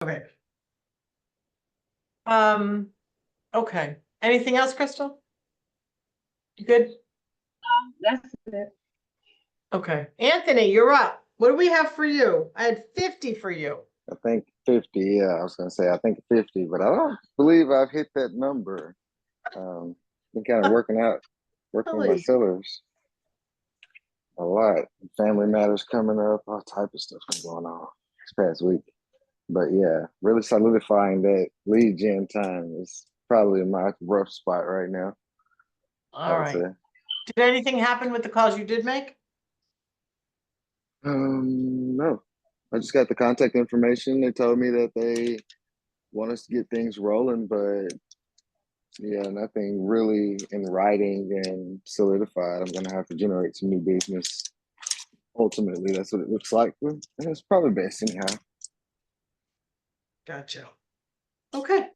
Okay. Okay. Anything else, Crystal? You good? That's it. Okay. Anthony, you're up. What do we have for you? I had 50 for you. I think 50. Yeah, I was gonna say I think 50, but I don't believe I've hit that number. Been kind of working with my Really? sellers a lot. Family matters coming up, all type of stuff been going on this past week. But yeah, really solidifying that lead gen time is probably my rough spot right now, I All would right. say. Did anything happen with the calls you did make? No. I just got the contact information. They told me that they want us to get things rolling, but yeah, nothing really in writing and solidified. I'm gonna have to generate some new business. Ultimately, that's what it looks like. And it's probably best anyhow. Gotcha. Okay.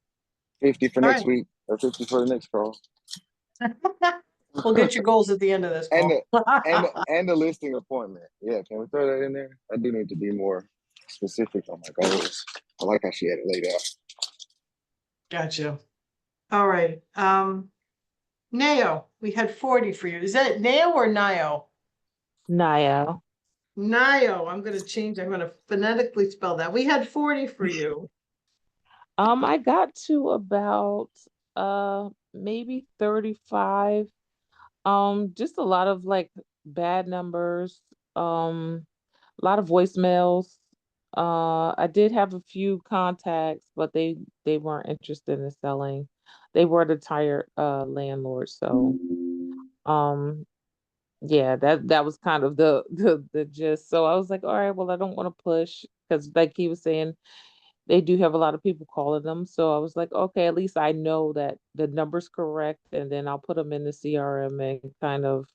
50 for All next right. week or 50 for the next call. We'll get your goals at the end of this and call. and the listing appointment. Yeah, can we throw that in there? I do need to be more specific on my goals. I like how she had it laid out. Gotcha. All right. Nao, we had 40 for you. Is that Nao or Nio? Nio. Nio. I'm going to change. I'm going to phonetically spell that. We had 40 for you. I got to about maybe 35. Just a lot of like bad numbers, a lot of voicemails. I did have a few contacts, but they weren't interested in selling. They were the tired landlords, so um yeah, that was kind of the gist. So I was like, all right, well, I don't want to push because like he was saying, they do have a lot of people calling them. So I was like, okay, at least I know that the number's correct, and then I'll put them in the CRM and kind of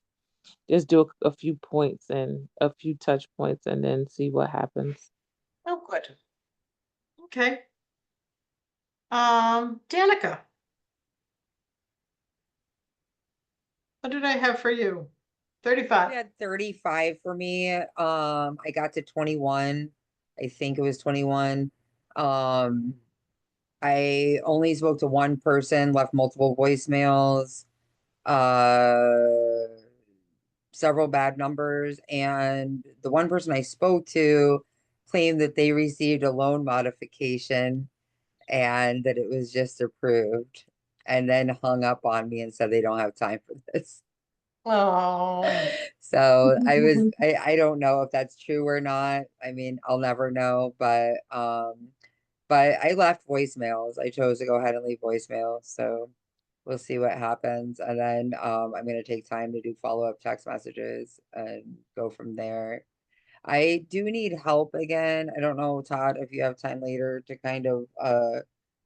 just do a few points and a few touch points and then see what happens. Oh, good. Okay. Danica, what did I have for you? 35. You had 35 for me. I got to 21. I think it was 21. I only spoke to one person, left multiple voicemails, uh, several bad numbers, and the one person I spoke to claimed that they received a loan modification and that it was just approved, and then hung up on me and said they don't have time for this. Oh. So I don't know if that's true or not. I mean, I'll never know, but I left voicemails. I chose to go ahead and leave voicemails. So we'll see what happens. And then I'm gonna take time to do follow-up text messages and go from there. I do need help again. I don't know, Todd, if you have time later to kind of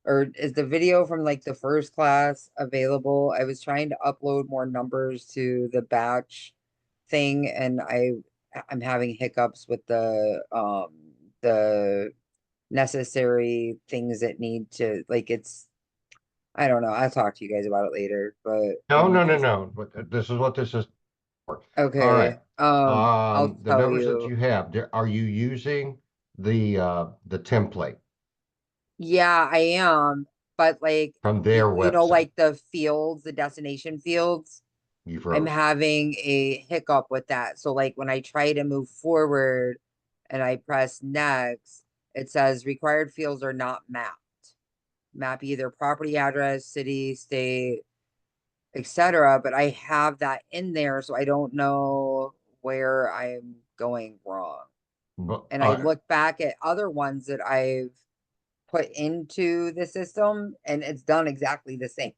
or is the video from like the first class available? I was trying to upload more numbers to the batch thing, and I'm having hiccups with the necessary things that need to, like, it's, I don't know. I'll talk to you guys about it later, but No, I'm no, no, just no. This is what this is for. All okay. right. I'll The tell numbers that you. you have, are you using the template Yeah, I am. But like, from their website? like the fields, the destination fields, You I'm froze. having a hiccup with that. So like when I try to move forward and I press next, it says required fields are not mapped. Map either property address, city, state, etc. But I have that in there, so I don't know where I'm going wrong. But, And I look back at other ones that I've put into the system, and it's done exactly the same.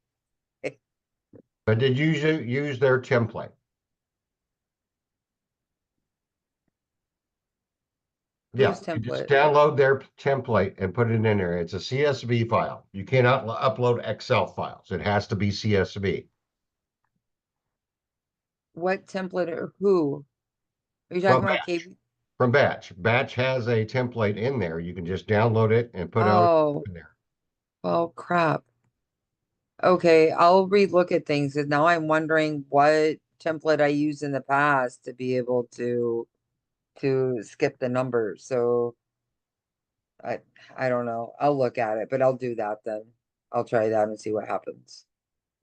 but did you use their template? Yeah, Whose you just template? download their template and put it in there. It's a CSV file. You cannot upload Excel files. It has to be CSV. What template or who? Are you talking From about Batch. KB? From Batch. Batch has a template in there. You can just download it and put out Oh, in there. well, crap. Okay, I'll relook at things because now I'm wondering what template I used in the past to be able to skip the numbers. So I don't know. I'll look at it, but I'll do that then. I'll try that and see what happens.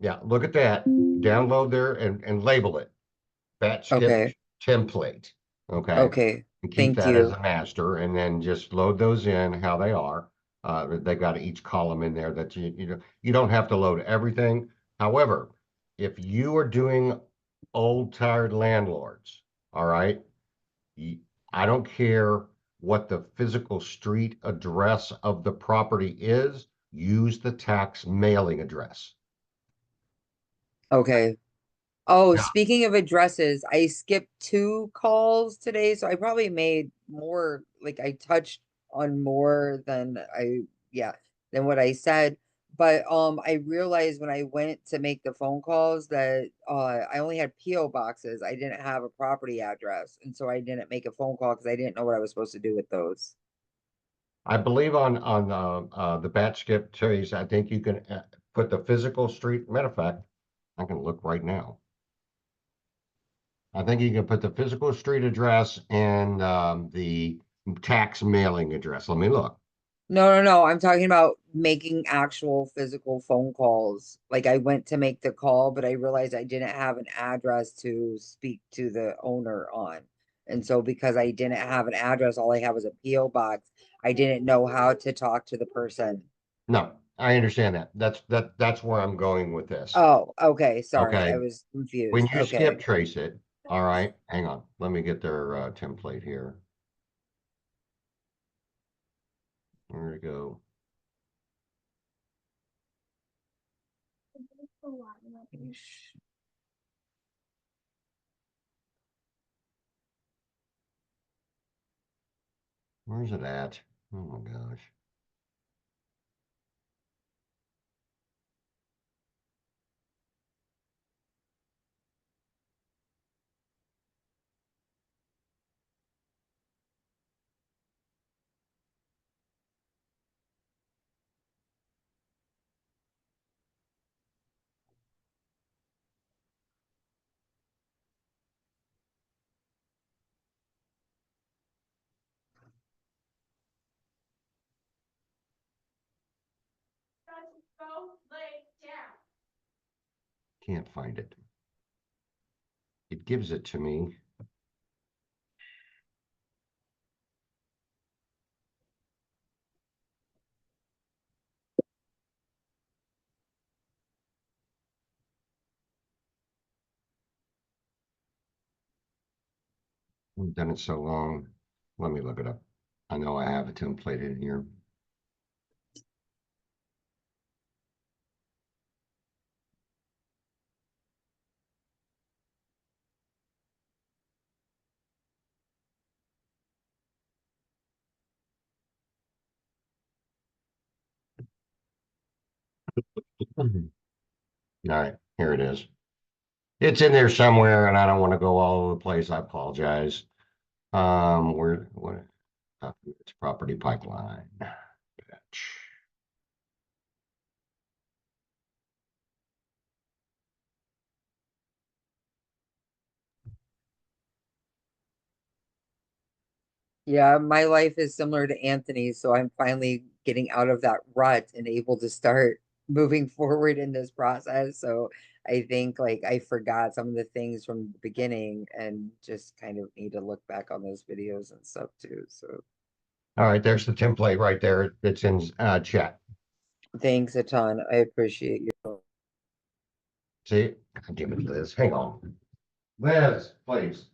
Yeah, look at that, download there and label it. Batch skip Okay. template, okay? Okay. And keep Thank that as you. a master and then just load those in how they are. They got each column in there that you don't have to load everything. However, if you are doing old tired landlords, all right, I don't care what the physical street address of the property is, use the tax mailing address. Okay. Oh, Yeah. speaking of addresses, I skipped 2 calls today, so I probably made more, like I touched on more than yeah, than what I said. But I realized when I went to make the phone calls that I only had PO boxes. I didn't have a property address, and so I didn't make a phone call because I didn't know what I was supposed to do with those. I believe on the batch skip trace, I think you can put the physical street. Matter of fact, I can look right now. I think you can put the physical street address and the tax mailing address. Let me look. No. I'm talking about making actual physical phone calls. Like I went to make the call, but I realized I didn't have an address to speak to the owner on. And so because I didn't have an address, all I had was a PO box. I didn't know how to talk to the person. No, I understand that. That's where I'm going with this. Oh, okay. Sorry. I Okay, was when confused. you skip Okay. trace it, all right, hang on. Let me get their template here. Where to go? Where's it at? Oh my gosh. Can't find it. It gives it to me. I've done it so long. Let me look it up. I know I have a template in here. All right, here it is. It's in there somewhere and I don't want to go all over the place. I apologize. What, it's property pipeline. Batch. Yeah, my life is similar to Anthony's, so I'm finally getting out of that rut and able to start moving forward in this process. So I think like I forgot some of the things from the beginning and just kind of need to look back on those videos and stuff too. So All right, there's the template right there. It's in chat. thanks a ton. I appreciate you. See? God damn it, Liz. Hang on. Liz, please.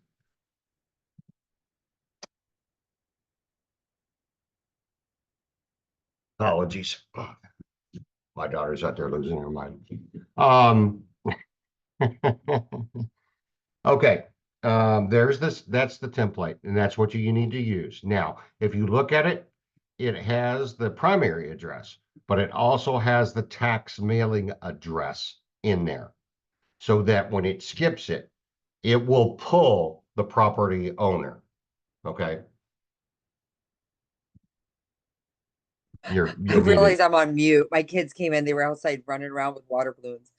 Apologies. My daughter's out there losing her mind. Okay, there's this, that's the template, and that's what you need to use. Now, if you look at it, it has the primary address, but it also has the tax mailing address in there. So that when it skips it, it will pull the property owner. Okay. I You're muted. realize I'm on mute. My kids came in, they were outside running around with water balloons.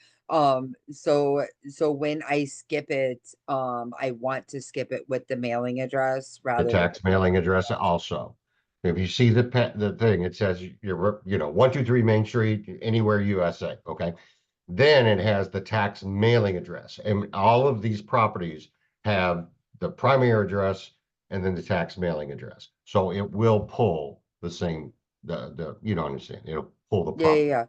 So when I skip it, I want to skip it with the mailing address The rather than tax the mailing property address address. also. If you see the thing, it says you're, 123 Main Street, anywhere USA, okay? Then it has the tax mailing address, and all of these properties have the primary address and then the tax mailing address. So it will pull the same, you don't understand, it'll pull the Yeah, yeah, property. yeah.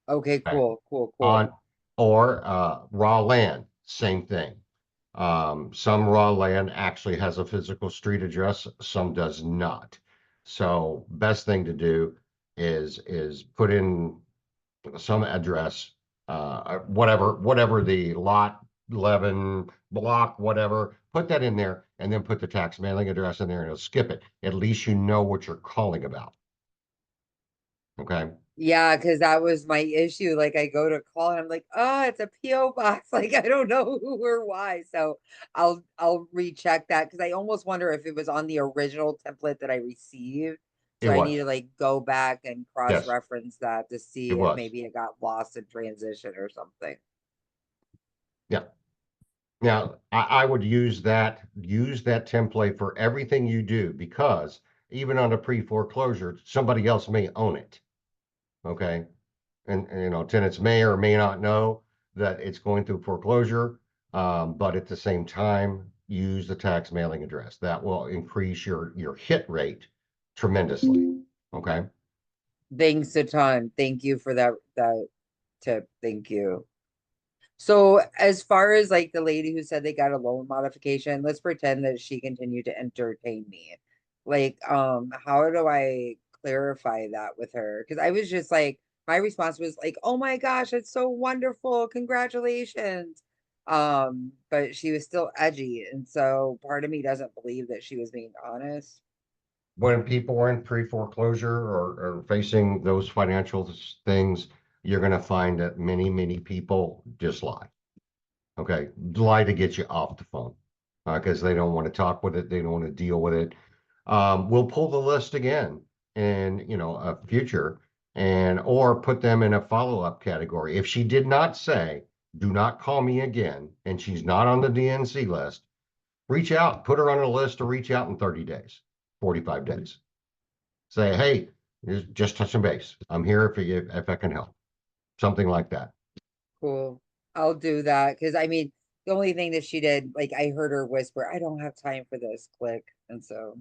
Okay, Okay. cool, cool, On, cool. or raw land, same thing. Some raw land actually has a physical street address, some does not. So best thing to do is put in some address, whatever the lot 11 block, whatever, put that in there and then put the tax mailing address in there and it'll skip it. At least you know what you're calling about. Okay. Yeah, because that was my issue. Like I go to call and I'm like, oh, it's a PO box. Like I don't know who or why. So I'll recheck that because I almost wonder if it was on the original template that I received. It So I need was. to like go back and Yes, cross-reference that to it see if was. maybe it got lost in transition or something. Yeah. Now, I would use that template for everything you do because even on a pre-foreclosure, somebody else may own it. Okay. And tenants may or may not know that it's going through foreclosure. But at the same time, use the tax mailing address. That will increase your hit rate tremendously. Okay. Thanks a ton. Thank you for that tip. Thank you. So as far as like the lady who said they got a loan modification, let's pretend that she continued to entertain me. Like, how do I clarify that with her? Because I was just like, my response was like, oh my gosh, it's so wonderful. Congratulations. But she was still edgy. And so part of me doesn't believe that she was being honest. When people are in pre-foreclosure or facing those financial things, you're going to find that many people just lie. Okay, lie to get you off the phone because they don't want to talk with it. They don't want to deal with it. We'll pull the list again in, a future or put them in a follow-up category. If she did not say, do not call me again, and she's not on the DNC list, reach out, put her on a list to reach out in 30 days, 45 days. Say, hey, just touching base. I'm here if I can help. Something like that. Cool. I'll do that. Because I mean, the only thing that she did, like I heard her whisper, I don't have time for this, click. And so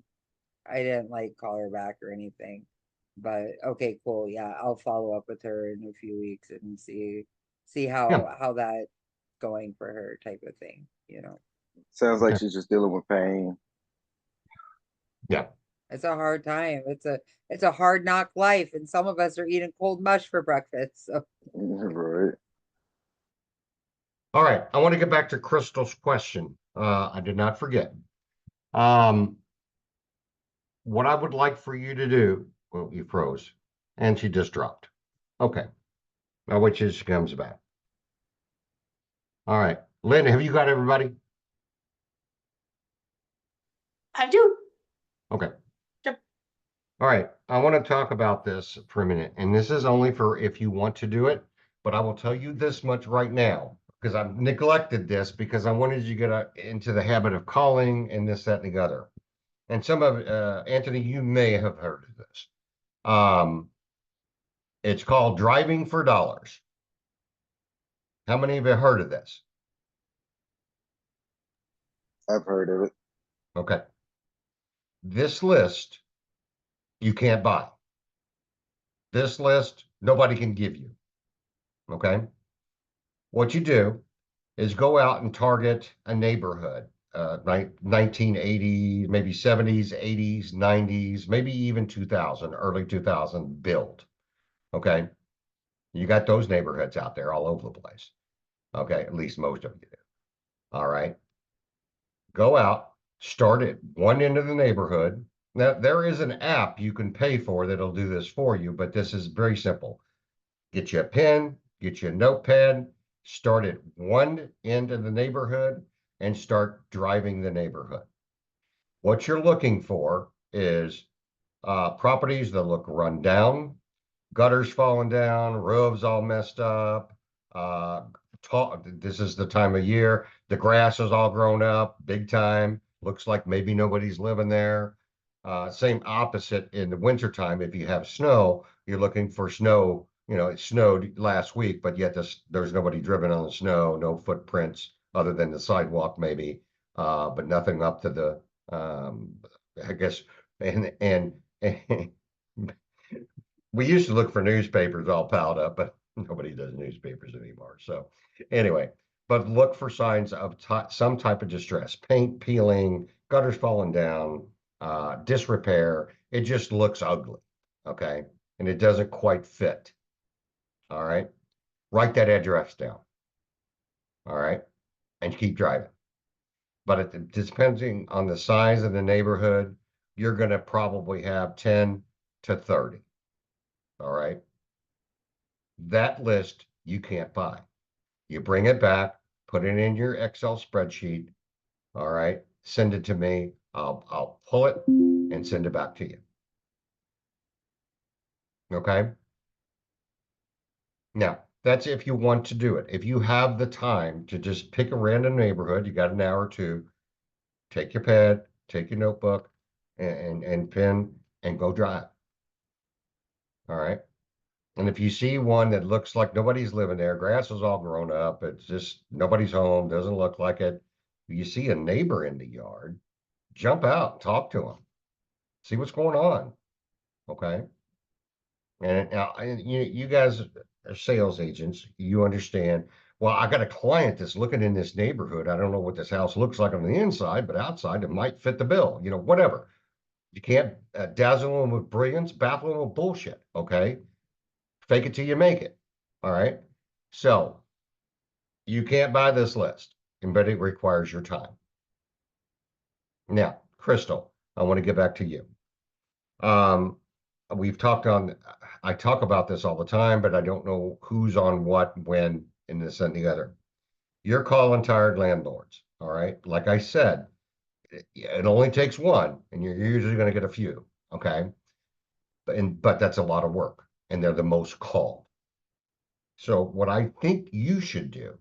I didn't like call her back or anything. But okay, cool. Yeah, I'll follow up with her in a few weeks and see Yeah, how that going for her type of thing, you know. Sounds like yeah, she's just dealing with pain. yeah. It's a hard time. It's a hard knock life, and some of us are eating cold mush for breakfast. So Right. All right, I want to get back to Crystal's question. I did not forget. Um, what I would like for you to do, well, you froze, and she just dropped. Okay, now wait till she comes back. All right, Lynn, have you got everybody? I do. Okay. Yep. All right, I want to talk about this for a minute, and this is only for if you want to do it, but I will tell you this much right now because I've neglected this because I wanted you to get into the habit of calling and this, that, and the other. And some of Anthony, you may have heard of this. It's called driving for dollars. How many of you heard of this? I've heard of it. Okay. This list you can't buy. This list nobody can give you. Okay. What you do is go out and target a neighborhood, 1980s, maybe 70s, 80s, 90s, maybe even 2000, early 2000 build. Okay. You got those neighborhoods out there all over the place. Okay. At least most of you do. All right. Go out, start at one end of the neighborhood. Now, there is an app you can pay for that'll do this for you, but this is very simple. Get you a pen, get you a notepad, start at one end of the neighborhood and start driving the neighborhood. What you're looking for is properties that look run down, gutters falling down, roofs all messed up. This is the time of year. The grass is all grown up, big time. Looks like maybe nobody's living there. Same opposite in the wintertime. If you have snow, you're looking for snow. You know, it snowed last week, but yet there's nobody driven on the snow, no footprints other than the sidewalk maybe, but nothing up to the, I guess, and we used to look for newspapers all piled up, but nobody does newspapers anymore. So anyway, but look for signs of some type of distress, paint peeling, gutters falling down, disrepair. It just looks ugly. Okay. And it doesn't quite fit. All right. Write that address down. All right. And keep driving. But depending on the size of the neighborhood, you're going to probably have 10 to 30. All right. That list you can't buy. You bring it back, put it in your Excel spreadsheet. All right. Send it to me. I'll pull it and send it back to you. Okay. Now, that's if you want to do it. If you have the time to just pick a random neighborhood, you got an hour or two, take your pad, take your notebook and pen and go drive. All right. And if you see one that looks like nobody's living there, grass is all grown up, it's just nobody's home, doesn't look like it. You see a neighbor in the yard, jump out, talk to him, see what's going on. Okay. And now you guys are sales agents, you understand. Well, I got a client that's looking in this neighborhood. I don't know what this house looks like on the inside, but outside it might fit the bill, you know, whatever. You can't dazzle them with brilliance, baffle them with bullshit. Okay. Fake it till you make it. All right. So you can't buy this list, but it requires your time. Now, Crystal, I want to get back to you. We've talked on, I talk about this all the time, but I don't know who's on what, when, and this and the other. You're calling tired landlords. All right. Like I said, it only takes one, and you're usually going to get a few. Okay. But that's a lot of work, and they're the most called. So what I think you should do,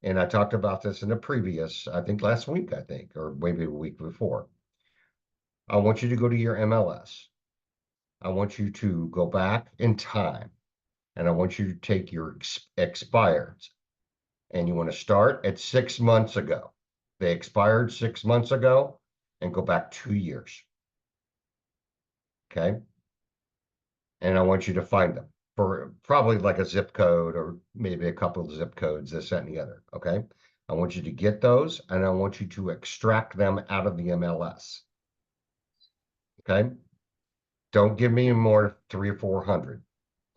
and I talked about this in a previous, I think last week, I think, or maybe a week before. I want you to go to your MLS. I want you to go back in time, and I want you to take your expireds, and you want to start at 6 months ago. They expired 6 months ago, and go back 2 years. Okay. And I want you to find them for probably like a zip code or maybe a couple of zip codes, this, that, and the other. Okay. I want you to get those, and I want you to extract them out of the MLS. Okay. Don't give me more 300 or 400.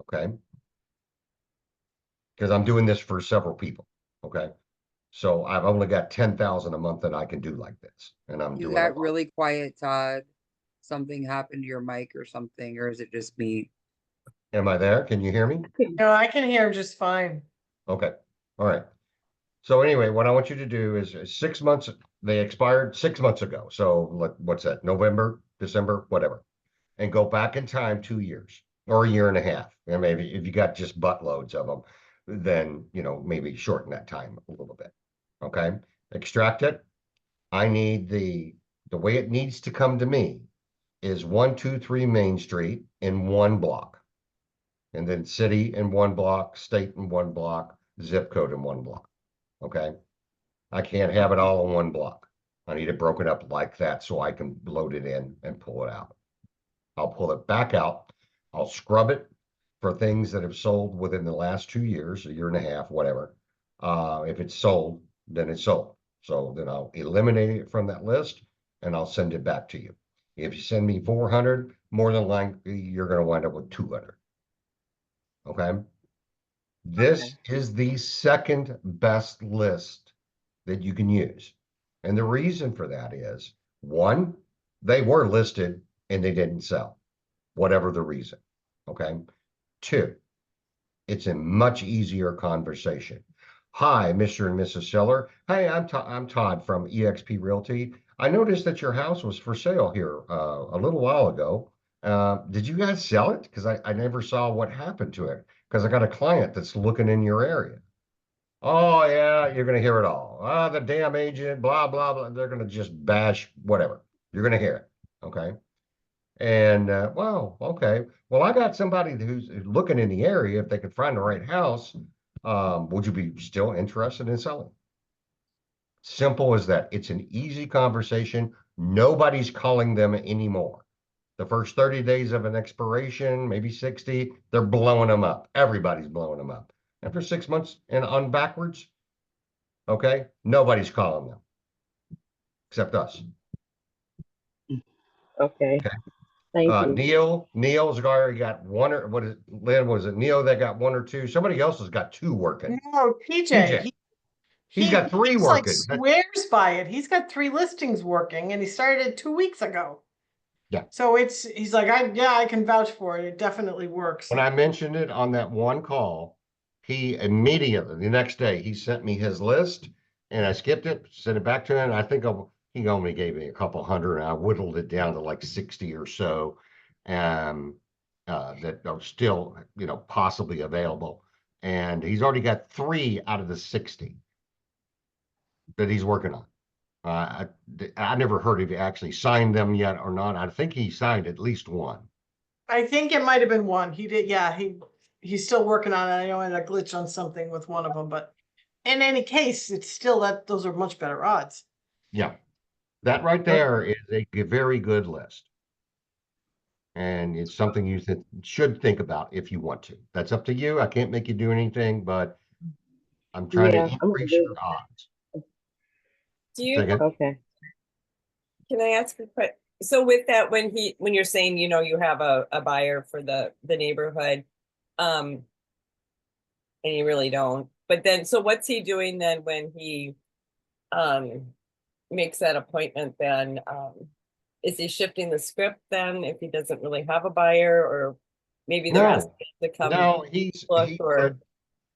Okay. Because I'm doing this for several people. Okay. So I've only got 10,000 a month that I can do like this. And I'm You doing a got lot. really quiet, Todd. Something happened to your mic or something, or is it just me? Am I there? Can you hear me? No, I can hear him just fine. Okay. All right. So anyway, what I want you to do is 6 months, they expired 6 months ago. So what's that? November, December, whatever. And go back in time 2 years or a year and a half. And maybe if you got just buttloads of them, then, you know, maybe shorten that time a little bit. Okay. Extract it. I need the way it needs to come to me is 123 Main Street in one block. And then city in one block, state in one block, zip code in one block. Okay. I can't have it all in one block. I need it broken up like that so I can load it in and pull it out. I'll pull it back out. I'll scrub it for things that have sold within the last 2 years, a year and a half, whatever. If it's sold, then it's sold. So then I'll eliminate it from that list and I'll send it back to you. If you send me 400, more than likely you're going to wind up with 200. Okay. This is the second best list that you can use. And the reason for that is, one, they were listed and they didn't sell, whatever the reason. Okay. Two, it's a much easier conversation. Hi, Mr. and Mrs. Seller. Hey, I'm Todd from eXp Realty. I noticed that your house was for sale here a little while ago. Did you guys sell it? Because I never saw what happened to it. Because I got a client that's looking in your area. Oh, yeah, you're going to hear it all. The damn agent, blah, blah, blah. They're going to just bash whatever. You're going to hear it. Okay. And well, okay. Well, I got somebody who's looking in the area. If they could find the right house, would you be still interested in selling? Simple as that. It's an easy conversation. Nobody's calling them anymore. The first 30 days of an expiration, maybe 60, they're blowing them up. Everybody's blowing them up. And for 6 months and on backwards, okay, nobody's calling them except us. Okay, Okay. thank you. Neil's already got one, or what is it, Lynn, was it Neil that got one or two? Somebody else has got two working. No, TJ, TJ, he's got three he's like working. swears by it. He's got 3 listings working and he started 2 weeks ago. Yeah. So he's like, I can vouch for it. It definitely works. When I mentioned it on that one call, he immediately, the next day, he sent me his list and I skipped it, sent it back to him. I think he only gave me a couple hundred and I whittled it down to like 60 or so. That are still, possibly available. And he's already got 3 out of the 60 that he's working on. I never heard if he actually signed them yet or not. I think he signed at least one. I think it might have been one. He did, yeah, he's still working on it. I know I had a glitch on something with one of them, but in any case, it's still those are much better odds. Yeah, that right there is a very good list. And it's something you should think about if you want to. That's up to you. I can't make you do anything, but I'm trying to Yeah, I'm gonna increase do your odds. Do you, Second, Okay. can I ask a question? So with that, when you're saying, you have a buyer for the neighborhood, and you really don't, but then, so what's he doing then when he, makes that appointment then, is he shifting the script then if he doesn't really have a buyer, or maybe they're asking no, to come no, look, or?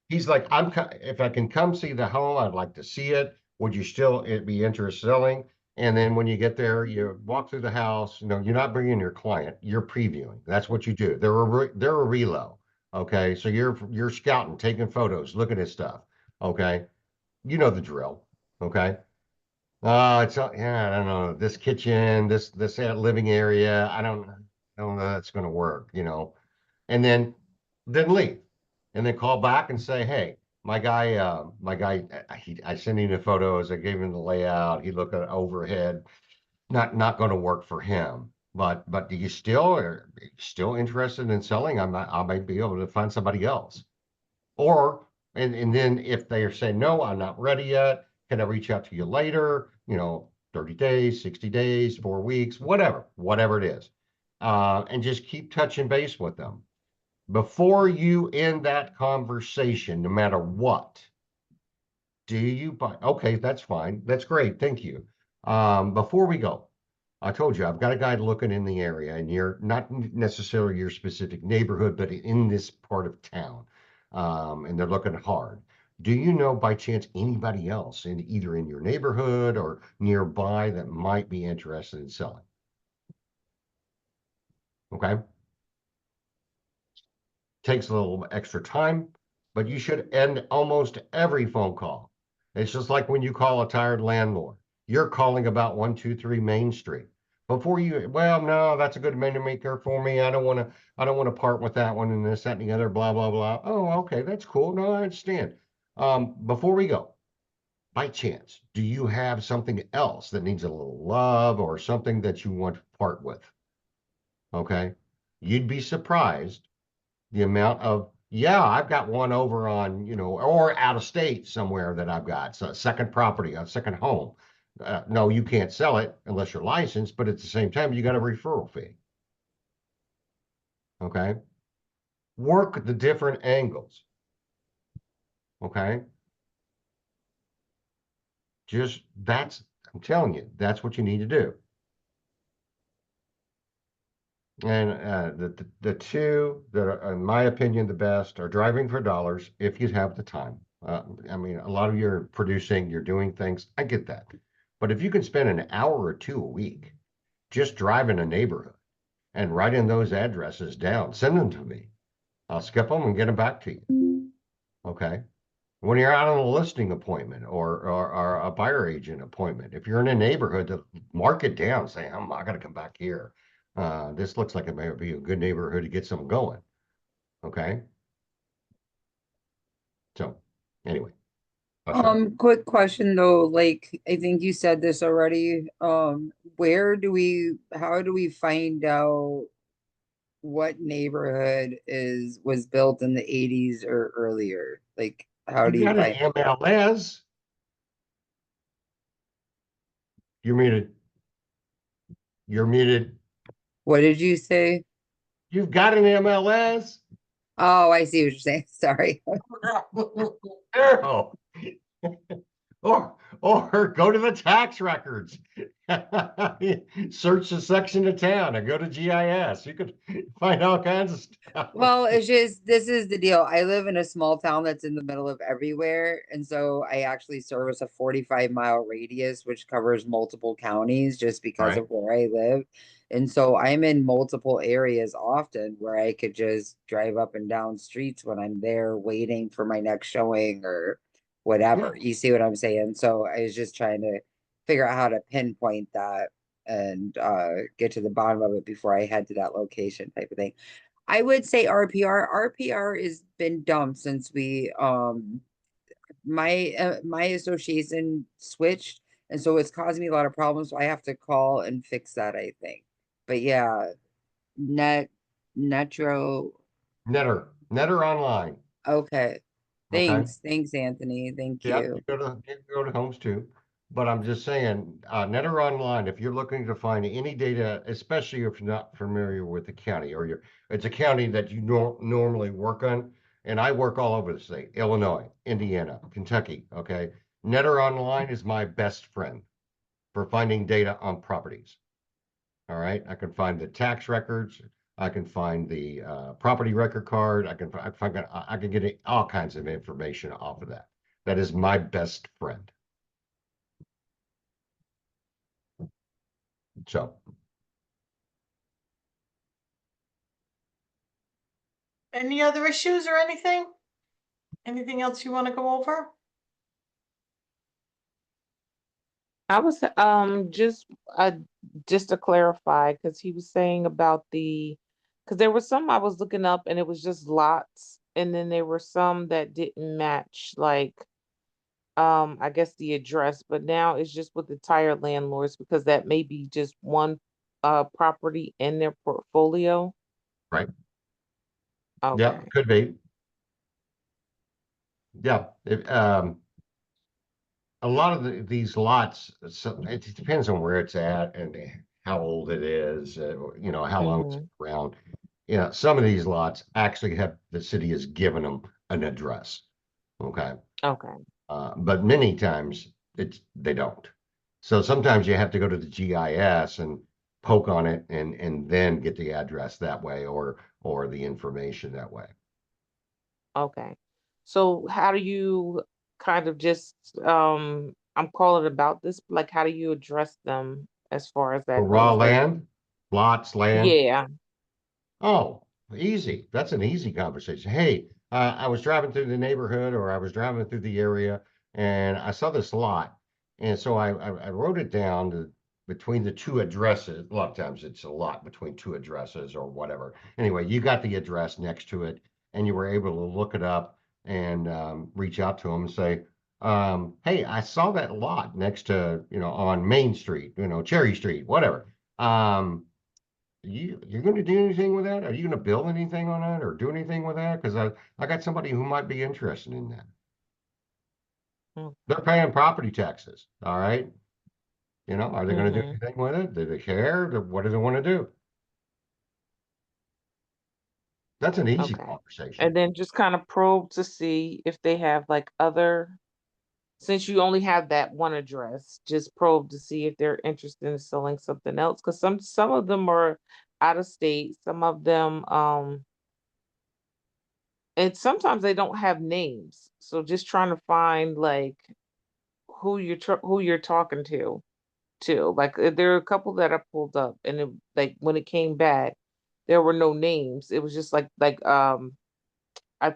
he's like, if I can come see the home, I'd like to see it. Would you still be interested in selling? And then when you get there, you walk through the house. You're not bringing your client. You're previewing. That's what you do. They're a relo. Okay, so you're scouting, taking photos, looking at stuff. Okay, you know the drill. Okay. Yeah, I don't know. This kitchen, this living area. I don't know that's going to work. And then leave, and then call back and say, hey, I sent him the photos, I gave him the layout, he looked at overhead, not going to work for him. But do you are you still interested in selling? I might be able to find somebody else. Or and then if they are saying no, I'm not ready yet, can I reach out to you later? 30 days, 60 days, 4 weeks, whatever it is. And just keep touching base with them before you end that conversation, no matter what. Do you buy? Okay, that's fine. That's great. Thank you. Before we go, I told you I've got a guy looking in the area, and you're not necessarily your specific neighborhood, but in this part of town. And they're looking hard. Do you know by chance anybody else in either in your neighborhood or nearby that might be interested in selling? Okay. Takes a little extra time, but you should end almost every phone call. It's just like when you call a tired landlord. You're calling about 123 Main Street. Before well, no, that's a good money maker for me. I don't want to part with that one and this, that, and the other, blah, blah, blah. Oh, okay, that's cool. No, I understand. Before we go, by chance, do you have something else that needs a little love or something that you want to part with? Okay. You'd be surprised the amount of, yeah, I've got one over on, or out of state somewhere that I've got. So a second property, a second home. No, you can't sell it unless you're licensed, but at the same time, you got a referral fee. Okay. Work the different angles. Okay. I'm telling you, that's what you need to do. And the two that are, in my opinion, the best are driving for dollars if you have the time. I mean, a lot of you are producing, you're doing things. I get that. But if you can spend an hour or two a week just driving a neighborhood and writing those addresses down, send them to me. I'll skip them and get them back to you. Okay. When you're out on a listing appointment or a buyer agent appointment, if you're in a neighborhood, to mark it down, say, I'm not going to come back here. This looks like it may be a good neighborhood to get some going. Okay. So anyway. I'll shut up. Quick question though, like, I think you said this already. How do we find out what neighborhood was built in the 80s or earlier? Like, how You've do you got an find, MLS. You're muted. You're muted. what did you say? You've got an MLS. Oh, I see what you're saying. Sorry. Arrow. Or go to the tax records. Search the section of town and go to GIS. You could find all kinds of stuff. Well, it's just, this is the deal. I live in a small town that's in the middle of everywhere. And so I actually service a 45-mile radius, which covers multiple counties just because Right. of where I live. And so I'm in multiple areas often where I could just drive up and down streets when I'm there waiting for my next showing or whatever. You see what I'm saying? So I was just trying to figure out how to pinpoint that and get to the bottom of it before I head to that location type of thing. I would say RPR. RPR has been dumb since we my association switched, and so it's causing me a lot of problems. So I have to call and fix that, I think. But yeah, Netro. Netter online. Okay. Okay. Thanks, Anthony. Thank Yeah, you. you go to homes too. But I'm just saying, Netter Online, if you're looking to find any data, especially if you're not familiar with the county or it's a county that you normally work on. And I work all over the state, Illinois, Indiana, Kentucky. Okay. Netter Online is my best friend for finding data on properties. All right. I can find the tax records. I can find the property record card. I can get all kinds of information off of that. That is my best friend. So Any other issues or anything? Anything else you want to go over? I was just to clarify, because he was saying about because there was some I was looking up and it was just lots, and then there were some that didn't match, like I guess the address, but now it's just with the tire landlords because that may be just one property in their portfolio. right. Yeah, Okay. could be. Yeah. A lot of these lots, so it depends on where it's at and how old it is, how long it's Mm-hmm. around. Yeah, some of these lots actually have the city has given them an address. Okay. Okay. But many times they don't. So sometimes you have to go to the GIS and poke on it and then get the address that way or the information that way. Okay. So how do you kind of just I'm calling about this, like how do you address them as far as For that raw goes? Like, land, lots, land. yeah. Oh, easy. That's an easy conversation. Hey, I was driving through the neighborhood or I was driving through the area and I saw this lot. And so I wrote it down between the two addresses. A lot of times it's a lot between two addresses or whatever. Anyway, you got the address next to it and you were able to look it up and reach out to them and say, hey, I saw that lot next to, on Main Street, Cherry Street, whatever. You're going to do anything with that? Are you going to build anything on that or do anything with that? Because I got somebody who might be interested in that. They're paying property taxes. All right. Are they going to do Mm-hmm. anything with it? Do they care? What do they want to do? That's an easy Okay. conversation. And then just kind of probe to see if they have like since you only have that one address, just probe to see if they're interested in selling something else. Because some of them are out of state, some of them and sometimes they don't have names. So just trying to find like who you're talking to too. Like there are a couple that I pulled up, and like when it came back, there were no names. It was just like I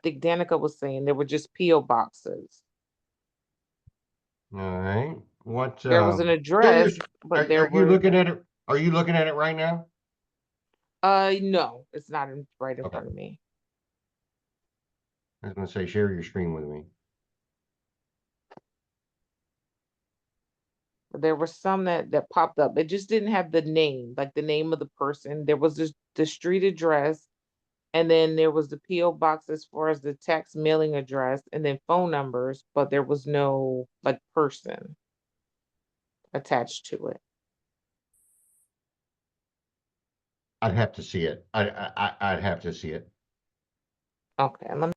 think Danica was saying there were just PO boxes. All right. What There was an where is address, but there are you were looking at it? Are you looking at it right now? No, it's not right in Okay. front of me. I was gonna say, share your screen with me. There were some that popped up. It just didn't have the name, like the name of the person. There was the street address, and then there was the PO box as far as the tax mailing address, and then phone numbers, but there was no like person attached to it. I'd have to see it. I'd have to see it. Okay, let me.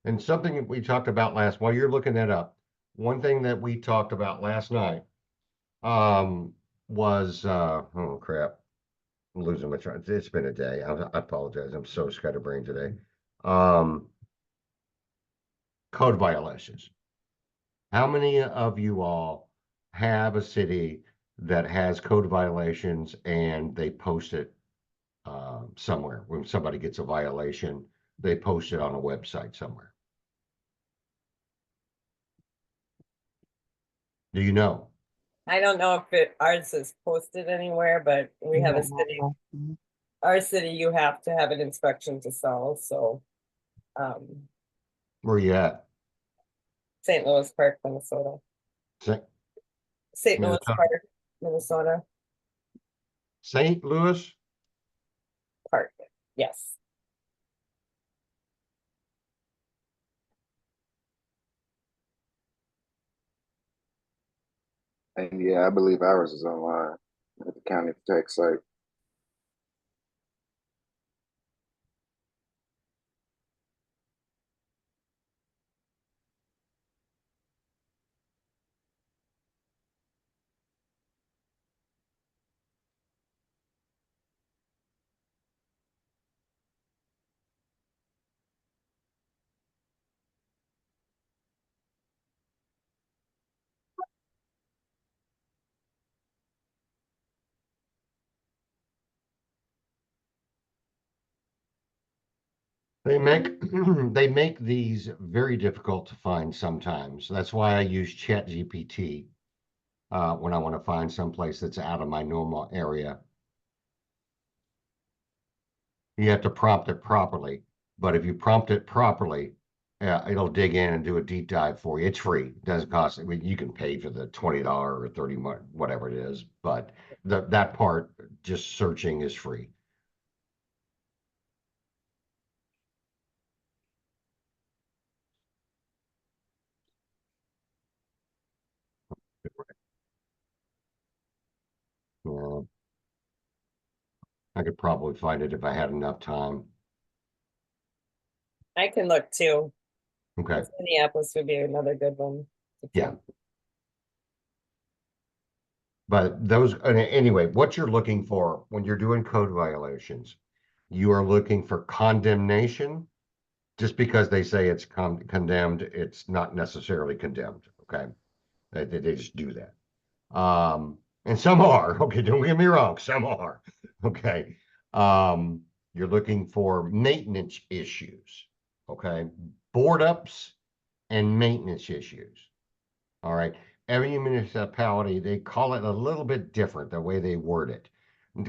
And something that we talked about while you're looking that up, one thing that we talked about last night, was, oh crap, I'm losing my train. It's been a day. I apologize. I'm so scatterbrained today. Um, Code violations. How many of you all have a city that has code violations and they post it somewhere? When somebody gets a violation, they post it on a website somewhere. Do you know? I don't know if ours is posted anywhere, but we have a city, our city, you have to have an inspection to sell, so. Where you at? St. Louis Park, Minnesota. St. St. Louis Minnesota. Park, Minnesota St. Louis? Park, yes. And yeah, I believe ours is online at the county tax site. They make they make these very difficult to find sometimes. That's why I use ChatGPT when I want to find someplace that's out of my normal area. You have to prompt it properly, but if you prompt it properly, it'll dig in and do a deep dive for you. It's free. It doesn't cost. I mean, you can pay for the $20 or 30, whatever it is, but that part, just searching, is free. Yeah, I could probably find it if I had enough time. I can look too. Okay. Minneapolis would be another good one. Yeah. But those, anyway, what you're looking for when you're doing code violations, you are looking for condemnation. Just because they say it's condemned, it's not necessarily condemned. Okay. They just do that. And some are, okay, don't get me wrong, some are. Okay. You're looking for maintenance issues. Okay. Board ups and maintenance issues. All right. Every municipality, they call it a little bit different, the way they word it.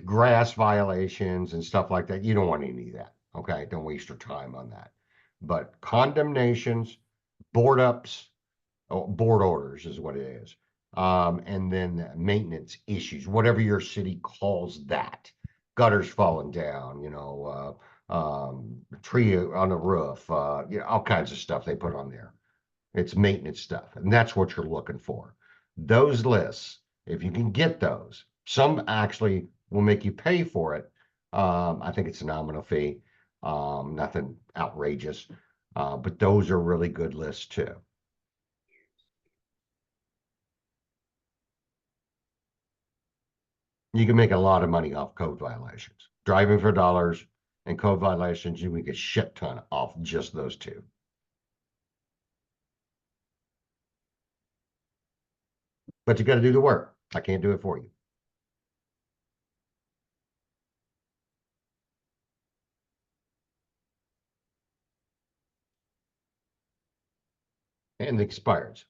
Grass violations and stuff like that. You don't want any of that. Okay. Don't waste your time on that. But condemnations, board ups, board orders is what it is. And then maintenance issues, whatever your city calls that. Gutters falling down, tree on the roof, all kinds of stuff they put on there. It's maintenance stuff, and that's what you're looking for. Those lists, if you can get those, some actually will make you pay for it. I think it's a nominal fee, nothing outrageous, but those are really good lists too. You can make a lot of money off code violations. Driving for dollars and code violations, you make a shit ton off just those two. But you got to do the work. I can't do it for you. And the expires.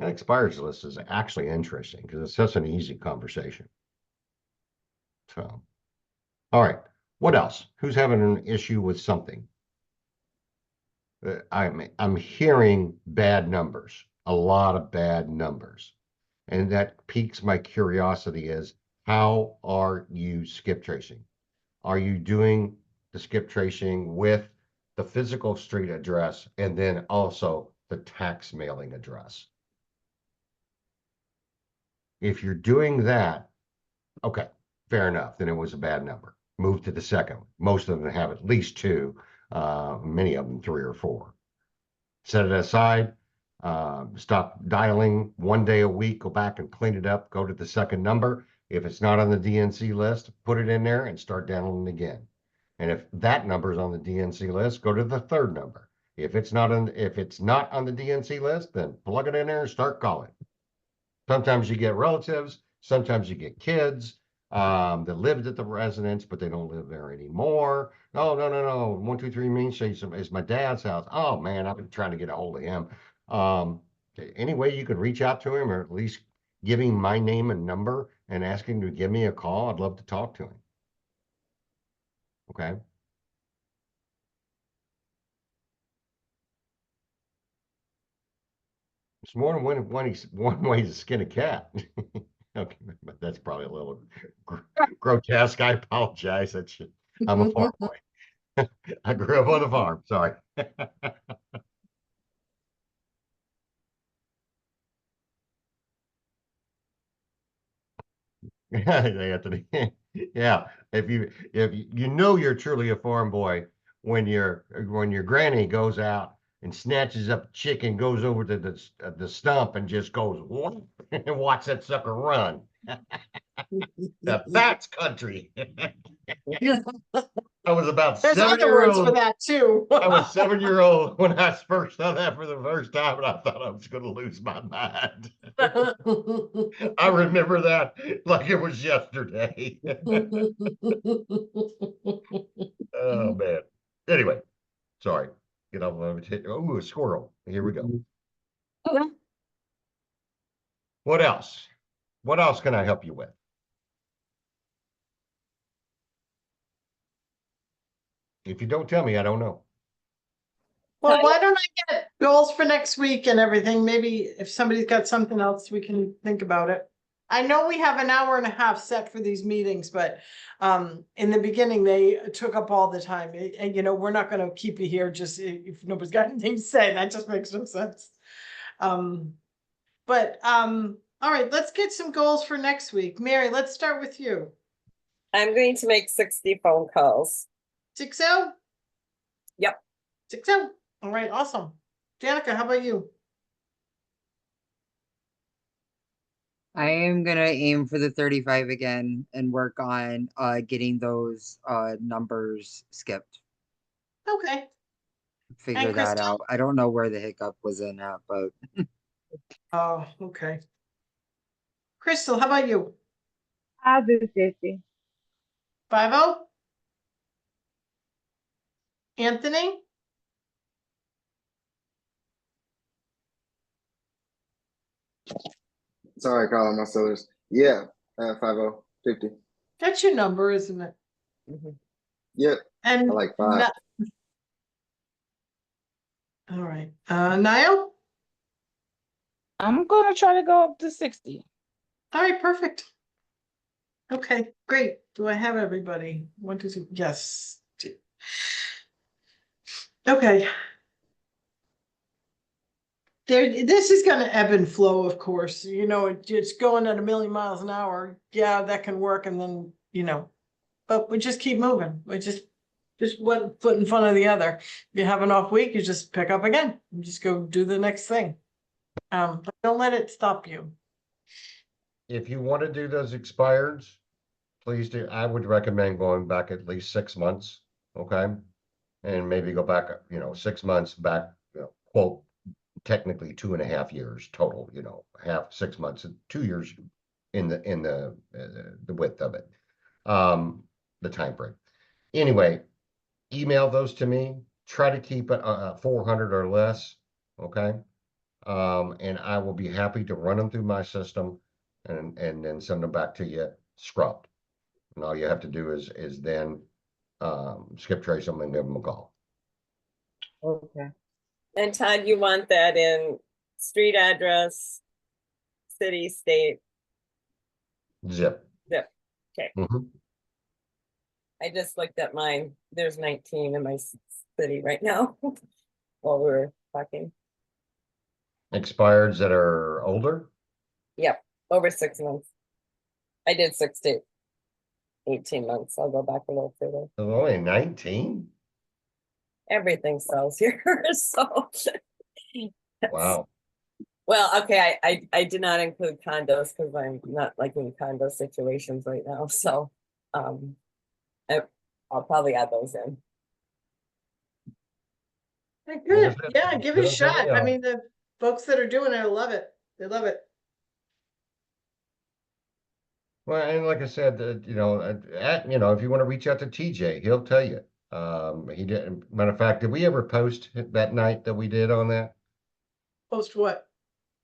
That expires list is actually interesting because it's such an easy conversation. So, all right. What else? Who's having an issue with something? I'm hearing bad numbers, a lot of bad numbers. And that piques my curiosity is how are you skip tracing? Are you doing the skip tracing with the physical street address and then also the tax mailing address? If you're doing that, okay, fair enough. Then it was a bad number. Move to the second. Most of them have at least two, many of them three or four. Set it aside. Stop dialing 1 day a week. Go back and clean it up. Go to the second number. If it's not on the DNC list, put it in there and start dialing again. And if that number is on the DNC list, go to the third number. If it's not on the DNC list, then plug it in there and start calling. Sometimes you get relatives, sometimes you get kids that lived at the residence, but they don't live there anymore. No, no, no, no. 123 Main Street is my dad's house. Oh man, I've been trying to get a hold of him. Any way you could reach out to him or at least give him my name and number and ask him to give me a call, I'd love to talk to him. Okay. It's more than one way to skin a cat. Okay, but that's probably a little grotesque. I apologize. I'm a farm boy. I grew up on the farm. Sorry. Anthony. Yeah, if you know you're truly a farm boy when your granny goes out and snatches up a chicken, goes over to the stump and just goes whoop, and watch that sucker run. That's country. I was about There's other 7 year words for old. that too. I was 7 year old when I first saw that for the first time, and I thought I was going to lose my mind. I remember that like it was yesterday. Oh man. Anyway, sorry. Get off of it. Oh, a squirrel. Here we go. What else? What else can I help you with? If you don't tell me, I don't know. Well, why don't I get goals for next week and everything? Maybe if somebody's got something else, we can think about it. I know we have an hour and a half set for these meetings, but in the beginning, they took up all the time. And, we're not going to keep you here just if nobody's got anything to say. That just makes no sense. All right, let's get some goals for next week. Mary, let's start with you. I'm going to make 60 phone calls. 60? Yep. 60. All right, awesome. Danica, how about you? I am gonna aim for the 35 again and work on getting those numbers skipped. Okay. Figure And that Crystal? out. I don't know where the hiccup was in at, but Oh, okay. Crystal, how about you? I'll do 50. 50? Anthony? Sorry, calling my sellers. Yeah, 50, 50. That's your number, isn't it? Mhm. Yep, And I like 5. All right. Niall? I'm gonna try to go up to 60. All right, perfect. Okay, great. Do I have everybody? 1, 2, 3. Yes. Okay. This is going to ebb and flow, of course. It's going at 1,000,000 miles an hour. Yeah, that can work. And then, but we just keep moving. We just one foot in front of the other. If you have an off week, you just pick up again. You just go do the next thing. But don't let it stop you. If you want to do those expireds, please do. I would recommend going back at least 6 months. Okay. And maybe go back, 6 months back, quote, technically 2.5 years total, half 6 months and 2 years in the width of it, the time frame. Anyway, email those to me. Try to keep it 400 or less. Okay. And I will be happy to run them through my system and then send them back to you scrubbed. And all you have to do is then skip trace them and give them a call. Okay. And Todd, you want that in street address, city, state, Zip. zip. Okay. Mhm. I just looked at mine. There's 19 in my city right now while we were talking. Expireds that are older. Yep, over 6 months. I did 6 to 18 months. I'll go back a little further. There's only 19. Everything sells here, so. Wow. Well, okay, I did not include condos because I'm not like in condo situations right now, so I'll probably add those in. Hey, Like I good. said, Yeah, give it a good as shot. I anyhow. mean, the folks that are doing it love it. They love it. Well, and like I said, if you want to reach out to TJ, he'll tell you. He didn't. Matter of fact, did we ever post that night that we did on that? Post what?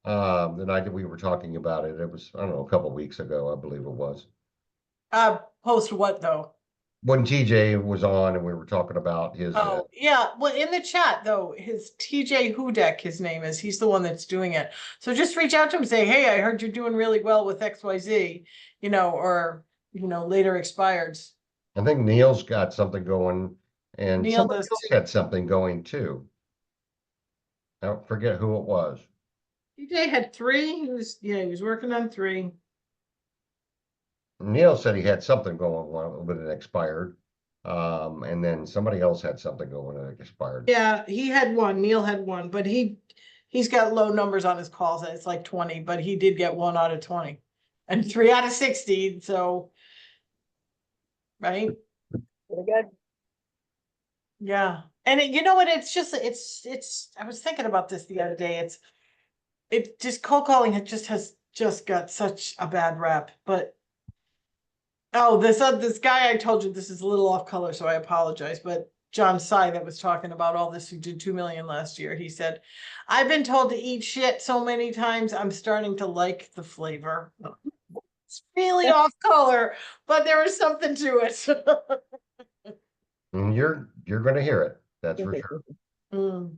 The night that we were talking about it. It was, I don't know, a couple weeks ago, I believe it was. Post what though? When TJ was on and we were talking about his, Oh, yeah. Well, in the chat though, his TJ Hudek, his name is, he's the one that's doing it. So just reach out to him and say, hey, I heard you're doing really well with XYZ, or, later expireds. I think Neil's got something going and Neil somebody does else too. had something going too. I don't forget who it was. TJ had 3. He was working on 3. Neil said he had something going on with it expired. And then somebody else had something going and it expired. Yeah, he had 1. Neil had 1, but he's got low numbers on his calls. It's like 20, but he did get 1 out of 20 and 3 out of 60. So, right? Pretty good. Yeah. And you know what? It's just, I was thinking about this the other day. It just cold calling has just got such a bad rap, but oh, this guy I told you, this is a little off color, so I apologize, but John Sy that was talking about all this, who did 2 million last year, he said, I've been told to eat shit so many times, I'm starting to like the flavor. It's really off color, but there was something to it. And you're gonna hear it, that's for sure. Mm.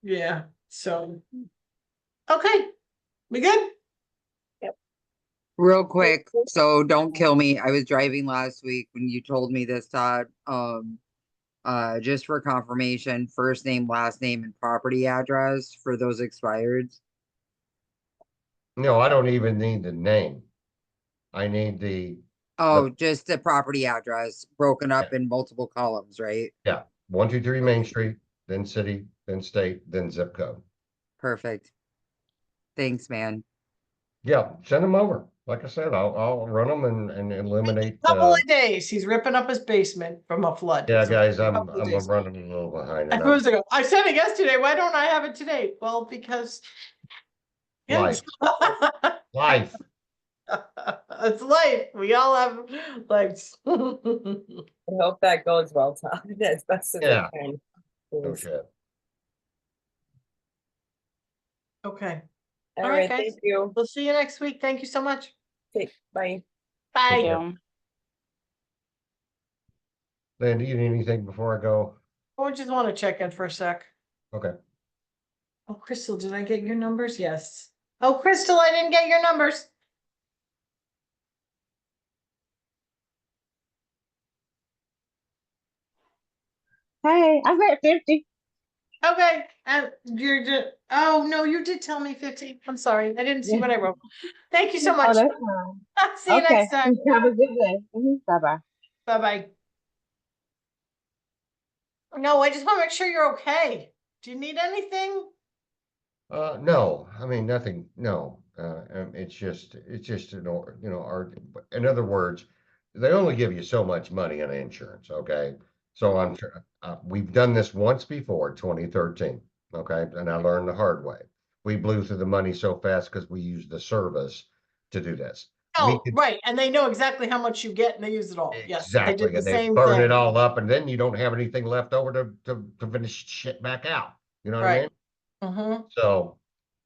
Yeah, so. Okay, we good? Real quick, so don't kill me. I was driving last week when you told me this, Todd. Just for confirmation, first name, last name, and property address for those expireds. No, I don't even need the name. I need Oh, just the property address broken up in multiple columns, right? 123 Main Street, then city, then state, then zip code. Perfect. Thanks, man. Yeah, send them over. Like I said, I'll run them and eliminate. Couple of days, he's ripping up his basement from a flood. Yeah, So guys, I'm couple of days. running a little behind. And I said it yesterday, why don't I have it today? Well, because. Life. Life. It's life, we all have lives. I hope that goes well, Todd, as best as Yeah. I can. No please. shit. Okay, All All right, right, guys. thank you. we'll see you next week. Thank you so much. Okay, bye. Bye. care. Lynn, do you need anything before I go? I just want to check in for a sec. Okay. Oh, Crystal, did I get your numbers? Yes. Oh, Crystal, I didn't get your numbers. Hey, I got 50. Okay, oh, no, you did tell me 50. I'm sorry, I didn't see what I wrote. Thank you so Oh, much. that's fine. See you Okay. next time. Have a good day. Bye-bye. Bye-bye. No, I just want to make sure you're okay. Do you need anything? No, I mean, nothing, no. It's just, in other words, they only give you so much money on insurance, okay? So we've done this once before, 2013, okay? And I learned the hard way. We blew through the money so fast because we used the service to do this. we Oh, could. right, and they know exactly how much you get and they use it all. Yes, they Exactly, did the and they same burn it thing. all up, and then you don't have anything left over to finish shit back out. You know what I Right. mean? Mm-hmm.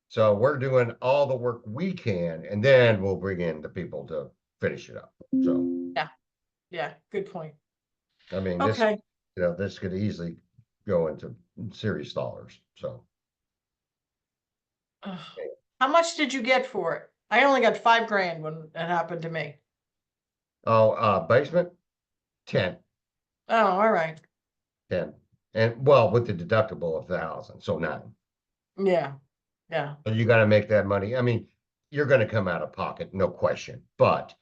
So we're doing all the work we can, and then we'll bring in the people to finish it up. So, Yeah, good point. I mean, this, Okay. this could easily go into serious dollars, so. Ugh. How much did you get for it? I only got $5,000 when it happened to me. Oh, basement, 10, Oh, all right. 10. And well, with the deductible of 1,000, so 9. Yeah, yeah. So you gotta make that money. I mean, you're gonna come out of pocket, no question, but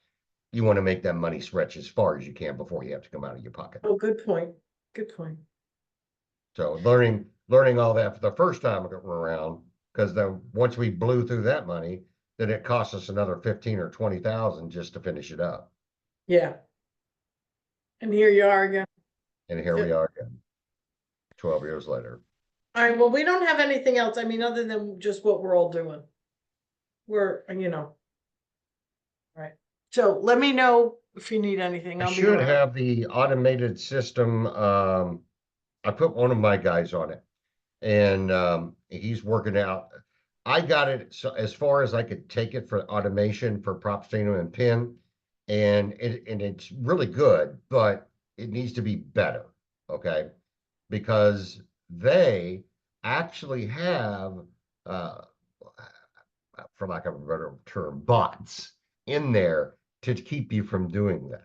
you want to make that money stretch as far as you can before you have to come out of your pocket. Oh, good point. Good point. So learning all that for the first time around, because then once we blew through that money, then it cost us another 15 or 20,000 just to finish it up. Yeah. And here you are again. And here Yep. we are again, 12 years later. All right, well, we don't have anything else. I mean, other than just what we're all doing. We're, All right. So let me know if you need anything. I I'll be should around. have the automated system. I put one of my guys on it, and he's working out. I got it so as far as I could take it for automation for prop steno and pin, and it's really good, but it needs to be better, okay? Because they actually have, uh, for lack of a better term, bots in there to keep you from doing that.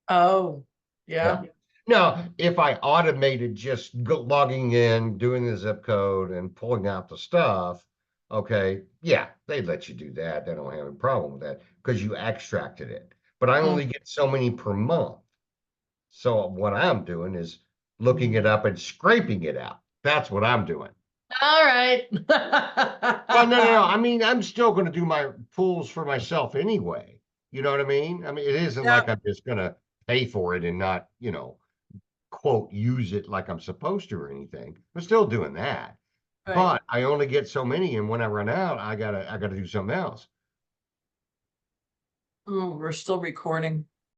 Oh, yeah. Now, if I automated just logging in, doing the zip code and pulling out the stuff, okay, yeah, they'd let you do that. They don't have a problem with that because you extracted it. But I only get so many per month. So what I'm doing is looking it up and scraping it out. That's what I'm doing. All right. Well, no. I mean, I'm still going to do my pulls for myself anyway. You know what I mean? I mean, it isn't Yeah. like I'm just going to pay for it and not, quote, use it like I'm supposed to or anything. I'm still doing that. Right. But I only get so many, and when I run out, I gotta do something else. Oh, we're still recording.